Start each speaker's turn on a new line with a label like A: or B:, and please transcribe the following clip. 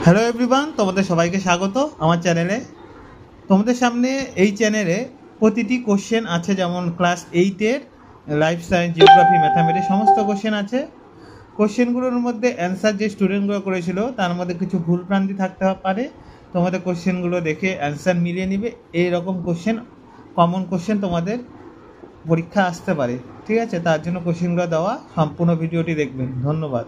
A: Hello everyone, তোমাদের সবাইকে স্বাগত আমার চ্যানেলে। তোমাদের সামনে এই চ্যানেলে প্রতিটি কোশ্চেন আছে, যেমন ক্লাস 8-এর লাইফ সায়েন্স, জিওগ্রাফি, ম্যাথামেটিক্স সমস্ত কোশ্চেন আছে। কোশ্চেনগুলোর মধ্যে অ্যান্সার যে স্টুডেন্টগুলো করেছিল তার মধ্যে কিছু ভুলভ্রান্তি থাকতে পারে। তোমাদের কোশ্চেনগুলো দেখে অ্যান্সার মিলিয়ে নিবে। এইরকম কোশ্চেন, কমন কোশ্চেন তোমাদের পরীক্ষা আসতে পারে, ঠিক আছে? তার জন্য কোশ্চেনগুলো দেওয়া, সম্পূর্ণ ভিডিওটি দেখবেন। ধন্যবাদ।